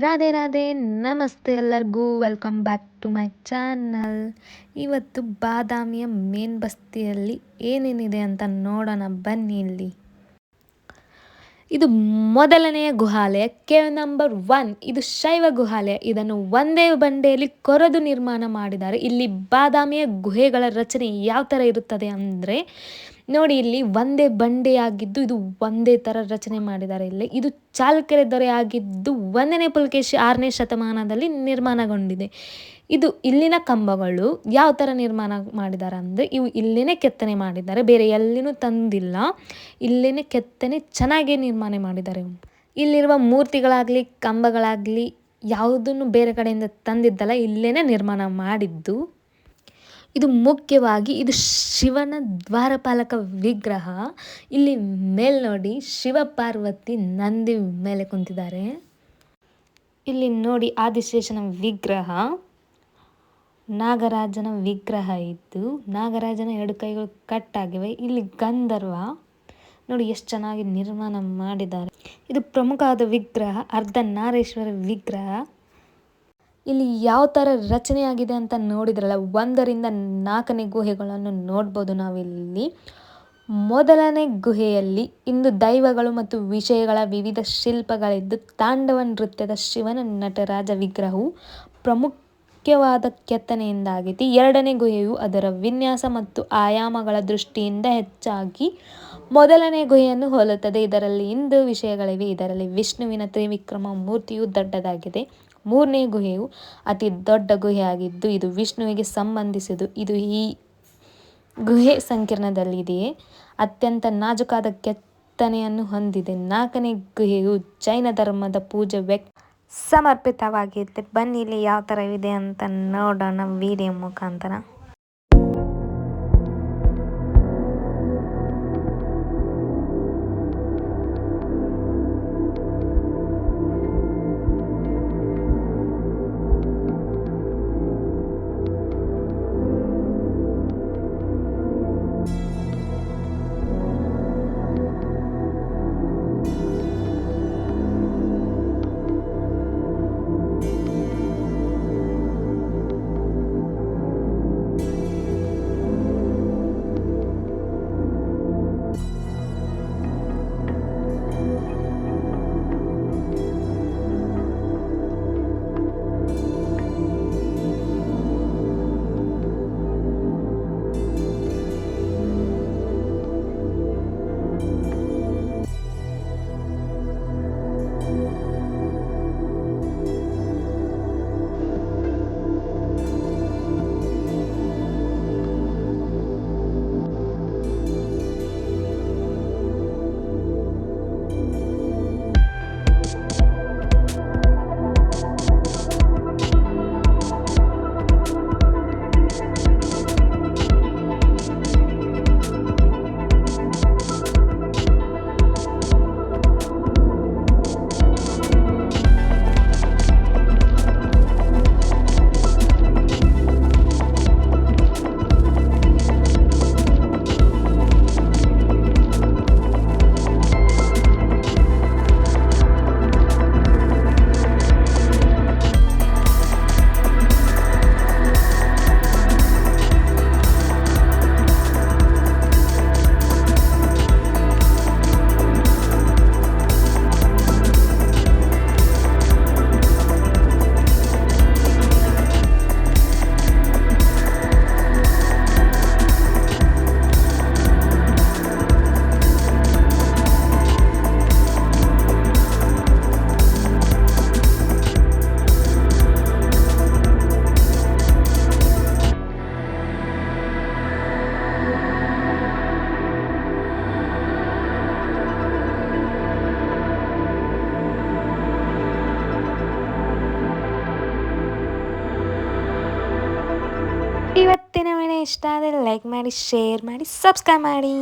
ರಾಧೆ ರಾಧೆ ನಮಸ್ತೆ ಎಲ್ಲರಿಗೂ welcome back to my channel. ಇವತ್ತು ಬಾದಾಮಿಯ ಮೇನ್ ಬಸ್ತಿಯಲ್ಲಿ ಏನೇನಿದೆ ಅಂತ ನೋಡೋಣ ಬನ್ನಿ. ಇಲ್ಲಿ ಇದು ಮೊದಲನೆಯ ಗುಹಾಲಯ, ಕೇವ್ ನಂಬರ್ 1. ಇದು ಶೈವ ಗುಹಾಲಯ. ಇದನ್ನು ಒಂದೇ ಬಂಡೆಯಲ್ಲಿ ಕೊರೆದು ನಿರ್ಮಾಣ ಮಾಡಿದ್ದಾರೆ. ಇಲ್ಲಿ ಬಾದಾಮಿಯ ಗುಹೆಗಳ ರಚನೆ ಯಾವ ಥರ ಇರುತ್ತದೆ ಅಂದರೆ ನೋಡಿ, ಇಲ್ಲಿ ಒಂದೇ ಬಂಡೆಯಾಗಿದ್ದು ಇದು ಒಂದೇ ಥರ ರಚನೆ ಮಾಡಿದ್ದಾರೆ. ಇಲ್ಲಿ ಇದು ಚಾಲುಕ್ಯರ ದೊರೆ ಆಗಿದ್ದು 1ನೇ ಪುಲಕೇಶಿ 6ನೇ ಶತಮಾನದಲ್ಲಿ ನಿರ್ಮಾಣಗೊಂಡಿದೆ. ಇದು ಇಲ್ಲಿನ ಕಂಬಗಳು ಯಾವ ಥರ ನಿರ್ಮಾಣ ಮಾಡಿದ್ದಾರೆ ಅಂದರೆ ಇವು ಇಲ್ಲಿನೇ ಕೆತ್ತನೆ ಮಾಡಿದ್ದಾರೆ, ಬೇರೆ ಎಲ್ಲಿನೂ ತಂದಿಲ್ಲ. ಇಲ್ಲಿನೇ ಕೆತ್ತನೆ ಚೆನ್ನಾಗಿ ನಿರ್ಮಾಣ ಮಾಡಿದ್ದಾರೆ. ಇಲ್ಲಿರುವ ಮೂರ್ತಿಗಳಾಗಲಿ ಕಂಬಗಳಾಗಲಿ ಯಾವುದನ್ನು ಬೇರೆ ಕಡೆಯಿಂದ ತಂದಿದ್ದಲ್ಲ, ಇಲ್ಲೇನೆ ನಿರ್ಮಾಣ ಮಾಡಿದ್ದು. ಇದು ಮುಖ್ಯವಾಗಿ ಇದು ಶಿವನ ದ್ವಾರಪಾಲಕ ವಿಗ್ರಹ. ಇಲ್ಲಿ ಮೇಲೆ ನೋಡಿ, ಶಿವ ಪಾರ್ವತಿ ನಂದಿ ಮೇಲೆ ಕುಂತಿದ್ದಾರೆ. ಇಲ್ಲಿ ನೋಡಿ ಆದಿಶೇಷನ ವಿಗ್ರಹ, ನಾಗರಾಜನ ವಿಗ್ರಹ ಇದ್ದು ನಾಗರಾಜನ 2 ಕೈಗಳು ಕಟ್ಟಾಗಿವೆ. ಇಲ್ಲಿ ಗಂಧರ್ವ ನೋಡಿ ಎಷ್ಟು ಚೆನ್ನಾಗಿ ನಿರ್ಮಾಣ ಮಾಡಿದ್ದಾರೆ. ಇದು ಪ್ರಮುಖವಾದ ವಿಗ್ರಹ, ಅರ್ಧನಾರೀಶ್ವರ ವಿಗ್ರಹ. ಇಲ್ಲಿ ಯಾವ ಥರ ರಚನೆಯಾಗಿದೆ ಅಂತ ನೋಡಿದ್ರಲ್ಲ, 1ರಿಂದ 4ನೇ ಗುಹೆಗಳನ್ನು ನೋಡ್ಬೋದು ನಾವಿಲ್ಲಿ. ಮೊದಲನೇ ಗುಹೆಯಲ್ಲಿ ಇಂದು ದೈವಗಳು ಮತ್ತು ವಿಷಯಗಳ ವಿವಿಧ ಶಿಲ್ಪಗಳಿದ್ದು ತಾಂಡವ ನೃತ್ಯದ ಶಿವನ ನಟರಾಜ ವಿಗ್ರಹವು ಪ್ರಮುಖವಾದ ಕೆತ್ತನೆಯಿಂದಾಗಿದೆ. 2ನೇ ಗುಹೆಯು ಅದರ ವಿನ್ಯಾಸ ಮತ್ತು ಆಯಾಮಗಳ ದೃಷ್ಟಿಯಿಂದ ಹೆಚ್ಚಾಗಿ ಮೊದಲನೇ ಗುಹೆಯನ್ನು ಹೋಲುತ್ತದೆ. ಇದರಲ್ಲಿ ಇಂದು ವಿಷಯಗಳಿವೆ. ಇದರಲ್ಲಿ ವಿಷ್ಣುವಿನ ತ್ರಿವಿಕ್ರಮ ಮೂರ್ತಿಯು ದೊಡ್ಡದಾಗಿದೆ. 3ನೇ ಗುಹೆಯು ಅತಿ ದೊಡ್ಡ ಗುಹೆಯಾಗಿದ್ದು ಇದು ವಿಷ್ಣುವಿಗೆ ಸಂಬಂಧಿಸಿದ್ದು. ಇದು ಈ ಗುಹೆ ಸಂಕೀರ್ಣದಲ್ಲಿದೆಯೇ ಅತ್ಯಂತ ನಾಜೂಕಾದ ಕೆತ್ತನೆಯನ್ನು ಹೊಂದಿದೆ. 4ನೇ ಗುಹೆಯು ಜೈನ ಧರ್ಮದ ಪೂಜೆ ಸಮರ್ಪಿತವಾಗಿದೆ. ಬನ್ನಿ ಇಲ್ಲಿ ಯಾವ ಥರ ಇದೆ ಅಂತ ನೋಡೋಣ ವಿಡಿಯೋ ಮುಖಾಂತರ. ಇವತ್ತಿನ ವಿಡಿಯೋ ಇಷ್ಟ ಆದರೆ ಲೈಕ್ ಮಾಡಿ, ಶೇರ್ ಮಾಡಿ, ಸಬ್ಸ್ಕ್ರೈಬ್ ಮಾಡಿ.